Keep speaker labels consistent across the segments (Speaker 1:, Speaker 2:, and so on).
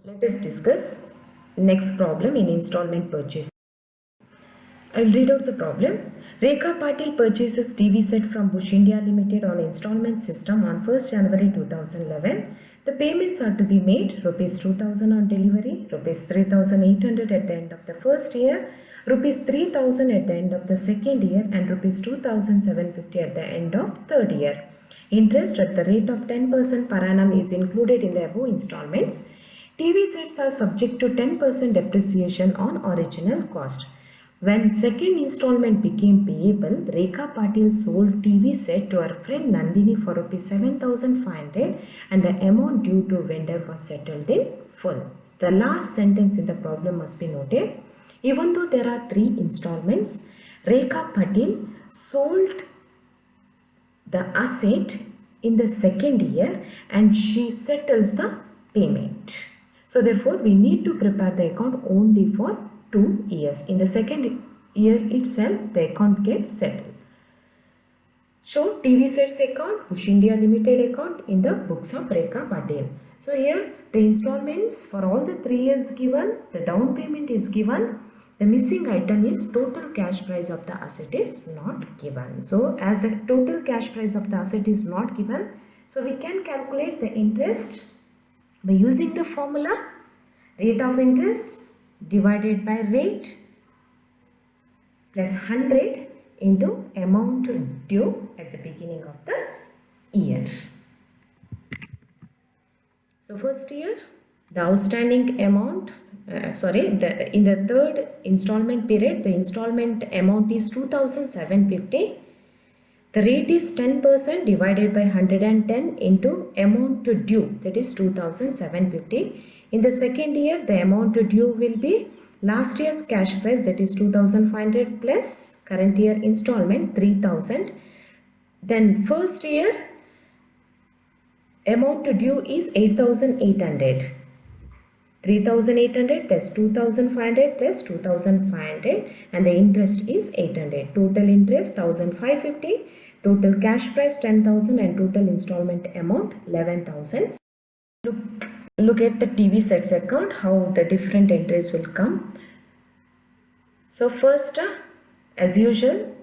Speaker 1: Let us discuss next problem in installment purchase. I will read out the problem. Rekha Patil purchases TV set from Bush India Limited on installment system on 1st January 2011. The payments are to be made rupees 2000 on delivery, rupees 3800 at the end of the first year, rupees 3000 at the end of the second year, and rupees 2750 at the end of third year. Interest at the rate of 10% per annum is included in the above installments. TV sets are subject to 10% depreciation on original cost. When second installment became payable, Rekha Patil sold TV set to her friend Nandini for Rs 7,500 and the amount due to vendor was settled in full. The last sentence in the problem must be noted. Even though there are 3 installments, Rekha Patil sold the asset in the second year and she settles the payment. So therefore we need to prepare the account only for 2 years. In the second year itself the account gets settled. Show TV sets account, Bush India Limited account in the books of Rekha Patil. So here the installments for all the 3 years given, the down payment is given. The missing item is total cash price of the asset is not given. So as the total cash price of the asset is not given, so we can calculate the interest by using the formula rate of interest divided by rate plus 100 into amount due at the beginning of the year. So first year the outstanding amount in the third installment period the installment amount is 2750. The rate is 10% divided by 110 into amount to due, that is 2750. In the second year, the amount to due will be last year's cash price, that is 2500 plus current year installment 3000. Then first year, amount to due is 8800. 3800 plus 2500 plus 2500 and the interest is 800. Total interest 1550. Total cash price 10,000 and total installment amount 11,000. Look at the TV sets account, how the different entries will come. So first, as usual,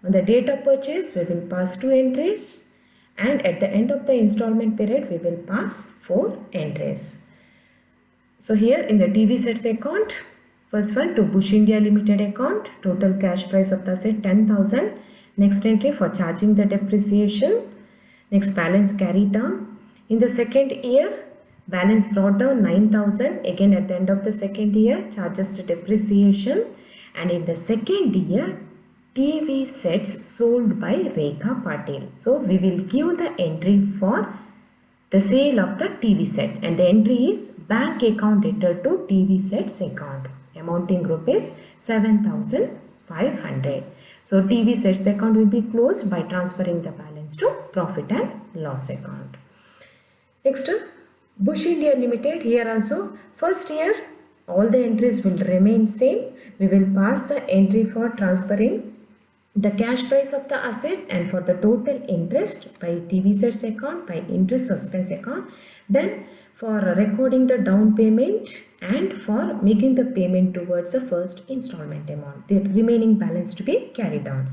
Speaker 1: on the date of purchase, we will pass 2 entries and at the end of the installment period, we will pass 4 entries. So here in the TV sets account, first one to Bush India Limited account, total cash price of the asset 10,000. Next entry for charging the depreciation. Next balance carried down. In the second year, balance brought down 9,000. Again at the end of the second year, charges to depreciation. And in the second year, TV sets sold by Rekha Patil. So we will give the entry for the sale of the TV set. And the entry is bank account debtor to TV sets account. Amounting rupees 7,500. So TV sets account will be closed by transferring the balance to profit and loss account. Next, Bush India Limited, here also first year all the entries will remain same. We will pass the entry for transferring the cash price of the asset and for the total interest by TV sets account, by interest suspense account. Then for recording the down payment and for making the payment towards the first installment amount, the remaining balance to be carried down.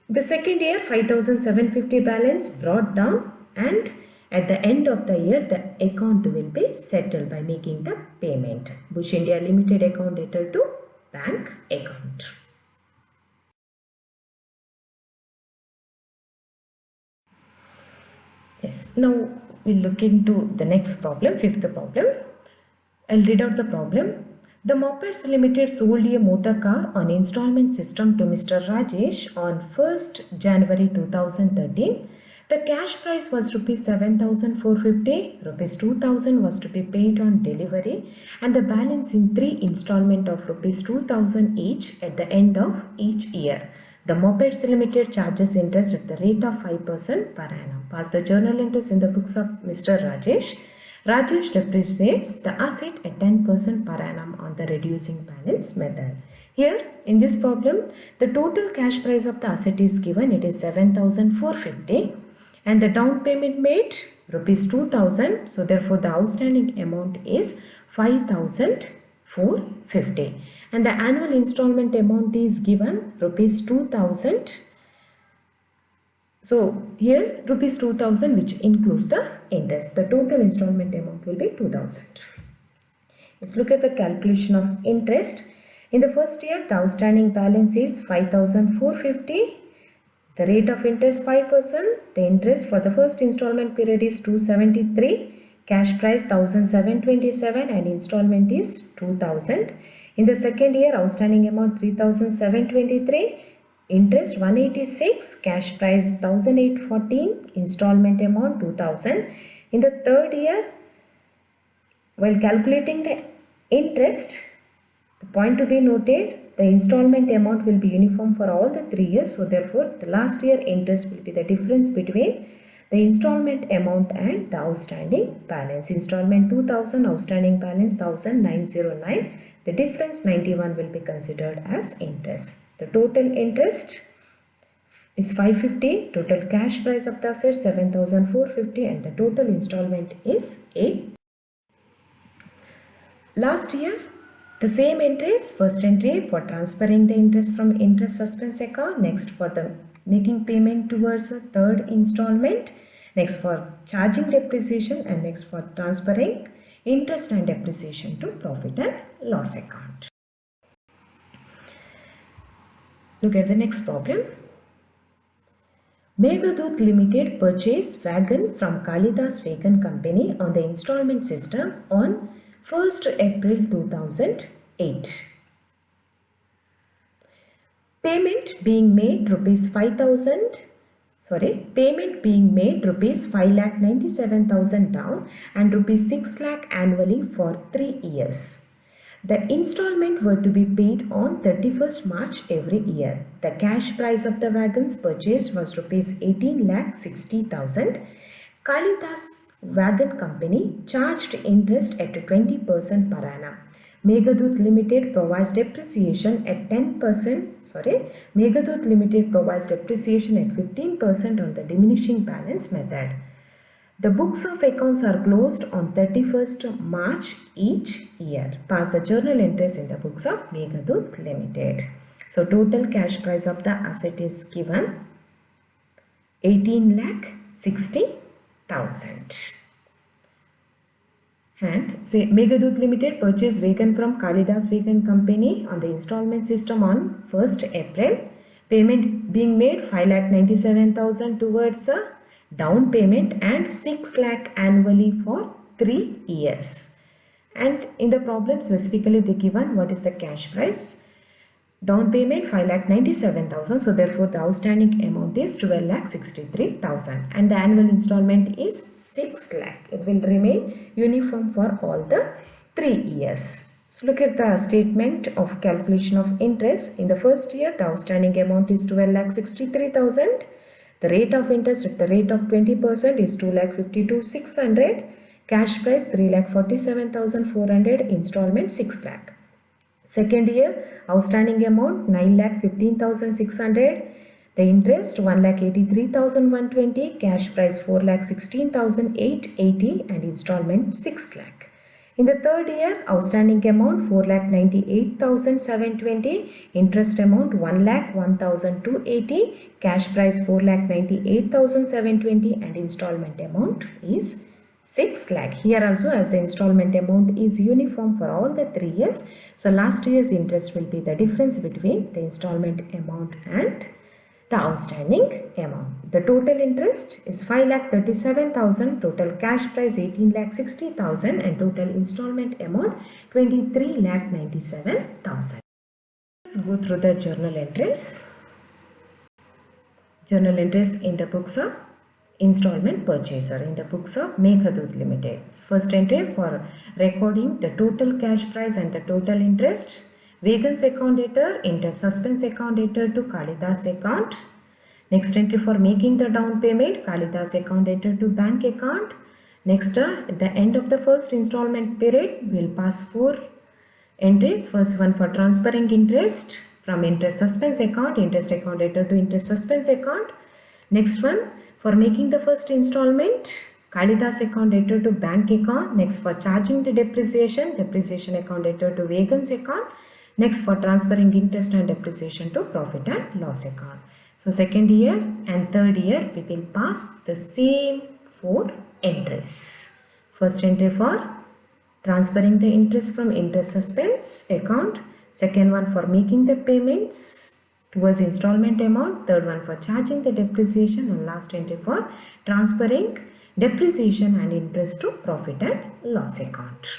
Speaker 1: The second year 5,750 balance brought down and at the end of the year the account will be settled by making the payment. Bush India Limited account debtor to bank account. Yes, now we'll look into the next problem, fifth problem. I'll read out the problem. The Mopeds Limited sold a motor car on installment system to Mr. Rajesh on 1st January 2013. The cash price was Rs 7,450, Rs 2,000 was to be paid on delivery and the balance in 3 installment of Rs 2,000 each at the end of each year. The Mopeds Limited charges interest at the rate of 5% per annum. Pass the journal entries in the books of Mr. Rajesh. Rajesh depreciates the asset at 10% per annum on the reducing balance method. Here in this problem, the total cash price of the asset is given, it is 7,450 and the down payment made rupees 2000. So therefore the outstanding amount is 5450, and the annual installment amount is given rupees 2000. So here rupees 2000, which includes the interest. The total installment amount will be 2000. Let's look at the calculation of interest. In the first year, the outstanding balance is 5450. The rate of interest 5%. The interest for the first installment period is 273. Cash price 1727 and installment is 2000. In the second year, outstanding amount 3723. Interest 186. Cash price 1814. Installment amount 2000. In the third year, while calculating the interest, the point to be noted, the installment amount will be uniform for all the 3 years. So therefore, the last year interest will be the difference between the installment amount and the outstanding balance. Installment 2000, outstanding balance 1909. The difference 91 will be considered as interest. The total interest is 550. Total cash price of the asset 7450, and the total installment is 8. Last year, the same interest, first entry for transferring the interest from interest suspense account, next for the making payment towards a third installment, next for charging depreciation, and next for transferring interest and depreciation to profit and loss account. Look at the next problem. Meghadoot Limited purchased wagon from Kalidas Wagon Company on the installment system on 1st April 2008. Payment being made rupees 5,97,000 down and rupees 6 lakh annually for 3 years. The installment were to be paid on 31st March every year. The cash price of the wagons purchased was rupees 18,60,000. Kalidas Wagon Company charged interest at 20% per annum. Meghadoot Limited provides depreciation at 10%. Meghadoot Limited provides depreciation at 15% on the diminishing balance method. The books of accounts are closed on 31st March each year. Pass the journal entries in the books of Meghadoot Limited. So total cash price of the asset is given 18,60,000. And say Meghadoot Limited purchased wagon from Kalidas Wagon Company on the installment system on 1st April. Payment being made 5,97,000 towards a down payment and 6 lakh annually for 3 years. And in the problem specifically they given what is the cash price. Down payment 5,97,000. So therefore the outstanding amount is 12,63,000 and the annual installment is 6 lakh. It will remain uniform for all the 3 years. So look at the statement of calculation of interest. In the first year the outstanding amount is 12,63,000. The rate of interest at the rate of 20% is 2,52,600. Cash price 3,47,400. Installment 6 lakh. Second year, outstanding amount 9,15,600. The interest 1,83,120. Cash price 4,16,880 and installment 6 lakh. In the third year, outstanding amount 4,98,720. Interest amount 1,01,280. Cash price 4,98,720 and installment amount is 6 lakh. Here also as the installment amount is uniform for all the 3 years. So last year's interest will be the difference between the installment amount and the outstanding amount. The total interest is 5,37,000. Total cash price 18,60,000 and total installment amount 23,97,000. Let's go through the journal entries. Journal entries in the books of installment purchaser in the books of Meghadoot Limited. First entry for recording the total cash price and the total interest. Wagons account debtor, interest suspense account debtor to Kalidas account. Next entry for making the down payment, Kalidas account debtor to bank account. Next, at the end of the first installment period, we will pass 4 entries. First one for transferring interest from interest suspense account, interest account debtor to interest suspense account. Next one for making the first installment, Kalidas account debtor to bank account. Next for charging the depreciation, depreciation account debtor to Vaughan's account. Next for transferring interest and depreciation to profit and loss account. So second year and third year we will pass the same 4 entries. First entry for transferring the interest from interest suspense account. Second one for making the payments towards installment amount. Third one for charging the depreciation, and last entry for transferring depreciation and interest to profit and loss account.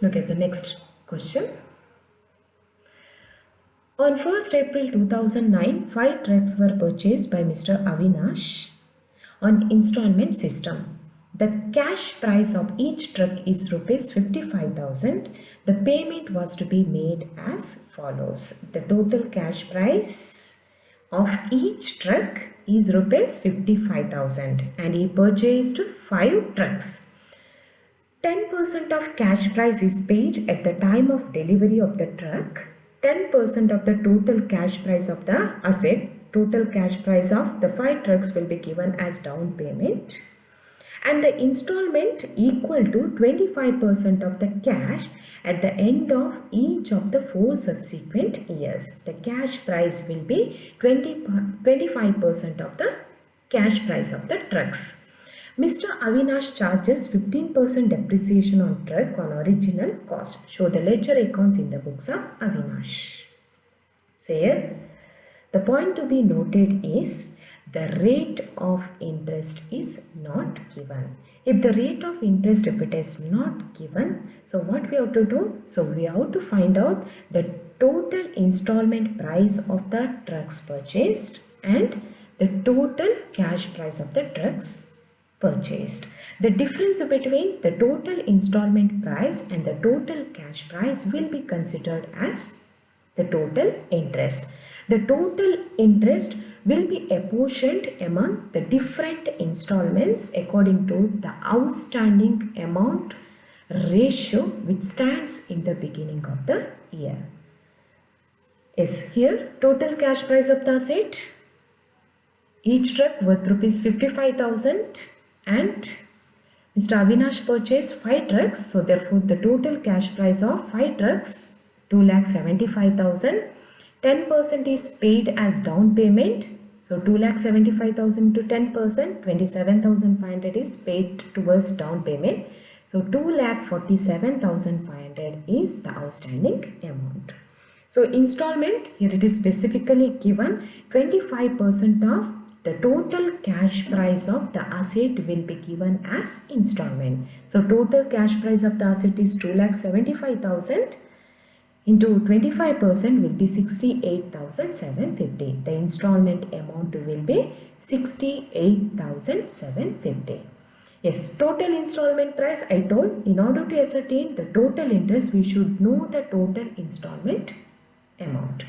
Speaker 1: Look at the next question. On 1st April 2009, 5 trucks were purchased by Mr. Avinash on installment system. The cash price of each truck is rupees 55,000. The payment was to be made as follows. The total cash price of each truck is rupees 55,000 and he purchased 5 trucks. 10% of cash price is paid at the time of delivery of the truck. 10% of the total cash price of the asset, total cash price of the 5 trucks will be given as down payment, and the installment equal to 25% of the cash at the end of each of the 4 subsequent years. The cash price will be 25% of the cash price of the trucks. Mr. Avinash charges 15% depreciation on truck on original cost. Show the ledger accounts in the books of Avinash. So here, the point to be noted is the rate of interest is not given. If the rate of interest, if it is not given, so what we have to do? So we have to find out the total installment price of the trucks purchased and the total cash price of the trucks purchased. The difference between the total installment price and the total cash price will be considered as the total interest. The total interest will be apportioned among the different installments according to the outstanding amount ratio which stands in the beginning of the year. Yes, here total cash price of the asset, each truck worth rupees 55,000. And Mr. Avinash purchased 5 trucks. So therefore the total cash price of 5 trucks 2,75,000. 10% is paid as down payment. So 2,75,000 to 10%, 27,500 is paid towards down payment. So 2,47,500 is the outstanding amount. So installment, here it is specifically given 25% of the total cash price of the asset will be given as installment. So total cash price of the asset is 2,75,000 into 25% will be 68,750. The installment amount will be 68,750. Yes, total installment price I told, in order to ascertain the total interest we should know the total installment amount.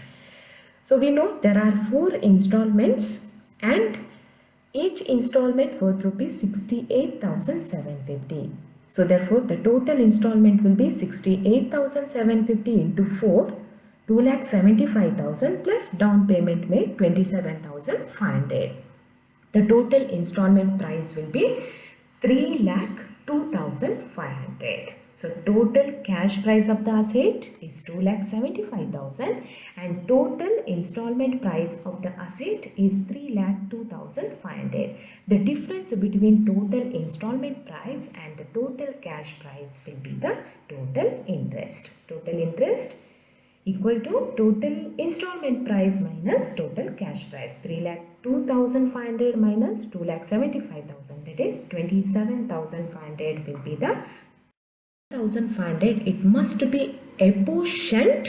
Speaker 1: So we know there are 4 installments and each installment worth rupees 68,750. So therefore the total installment will be 68,750 into 4, 2,75,000 plus down payment made 27,500. The total installment price will be 3,02,500. So total cash price of the asset is 2,75,000 and total installment price of the asset is 3,02,500. The difference between total installment price and the total cash price will be the total interest. Total interest equal to total installment price minus total cash price. 3,02,500 minus 2,75,000, that is 27,500 will be the 1,500. It must be apportioned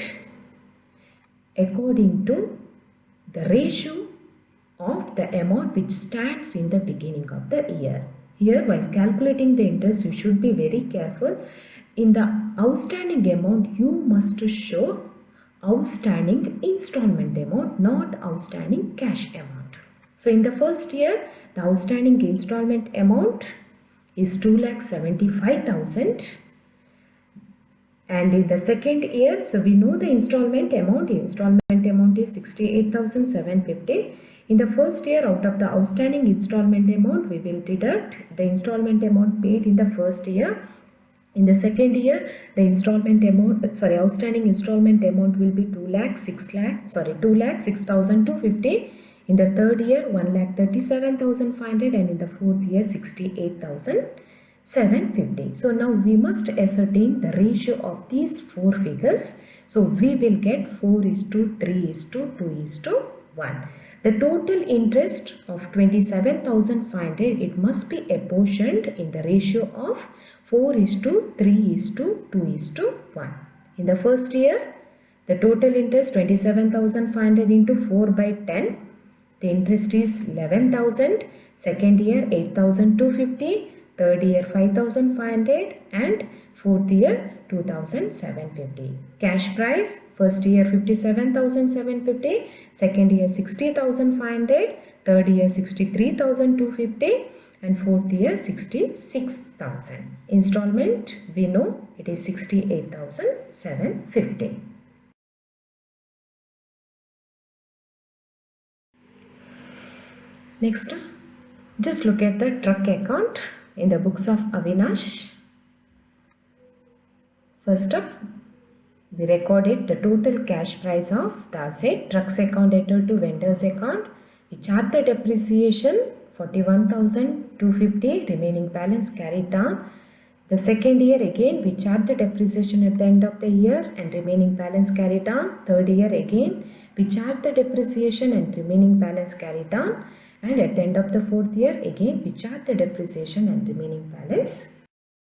Speaker 1: according to the ratio of the amount which stands in the beginning of the year. Here, while calculating the interest, you should be very careful. In the outstanding amount, you must show outstanding installment amount, not outstanding cash amount. So in the first year, the outstanding installment amount is 2,75,000. And in the second year, so we know the installment amount is 68,750. In the first year, out of the outstanding installment amount, we will deduct the installment amount paid in the first year. In the second year, the outstanding installment amount will be 2,06,250. In the third year, 1,37,500, and in the fourth year, 68,750. So now we must ascertain the ratio of these four figures. So we will get 4:3:2:1. The total interest of 27,500, it must be apportioned in the ratio of 4:3:2:1. In the first year, the total interest 27,500 into 4 by 10. The interest is 11,000. Second year 8,250. Third year 5,500 and fourth year 2,750. Cash price, first year 57,750. Second year 60,500. Third year 63,250. And fourth year 66,000. Installment, we know it is 68,750. Next, just look at the truck account in the books of Avinash. First up, we recorded the total cash price of the asset, trucks account debtor to vendors account. We chart the depreciation 41,250, remaining balance carried down. The second year again we chart the depreciation at the end of the year and remaining balance carried down. Third year again we chart the depreciation and remaining balance carried down. And at the end of the fourth year again we chart the depreciation and remaining balance.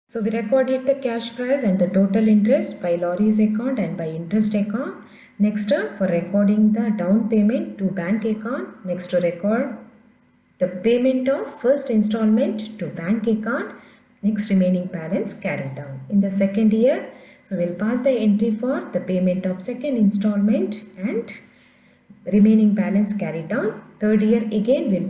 Speaker 1: So we recorded the cash price and the total interest by lorries account and by interest account. Next for recording the down payment to bank account. Next to record the payment of first installment to bank account. Next remaining balance carried down. In the second year, so we'll pass the entry for the payment of second installment and remaining balance carried down. Third year again we'll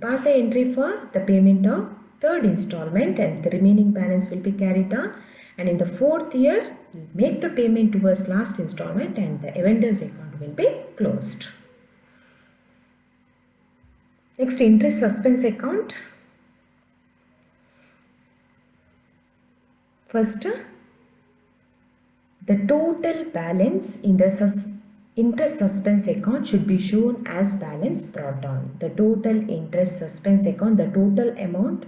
Speaker 1: pass the entry for the payment of third installment and the remaining balance will be carried down. And in the fourth year, we'll make the payment towards last installment and the vendor's account will be closed. Next, interest suspense account. First, the total balance in the interest suspense account should be shown as balance brought down. The total interest suspense account, the total amount,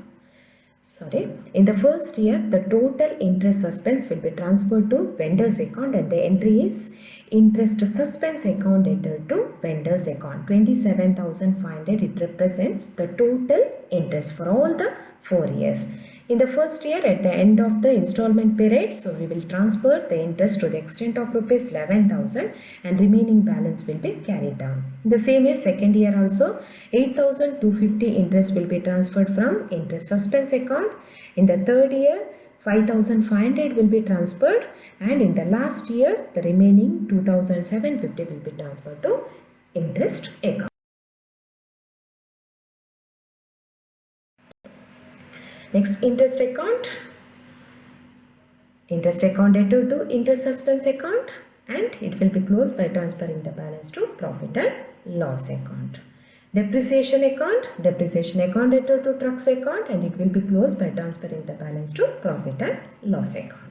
Speaker 1: in the first year, the total interest suspense will be transferred to vendor's account and the entry is interest suspense account debtor to vendor's account. 27,500, it represents the total interest for all the 4 years. In the first year, at the end of the installment period, so we will transfer the interest to the extent of rupees 11,000 and remaining balance will be carried down. In the same year, second year also, 8,250 interest will be transferred from interest suspense account. In the third year, 5,500 will be transferred and in the last year, the remaining 2,750 will be transferred to interest account. Next, interest account. Interest account debtor to interest suspense account and it will be closed by transferring the balance to profit and loss account. Depreciation account debtor to trucks account and it will be closed by transferring the balance to profit and loss account.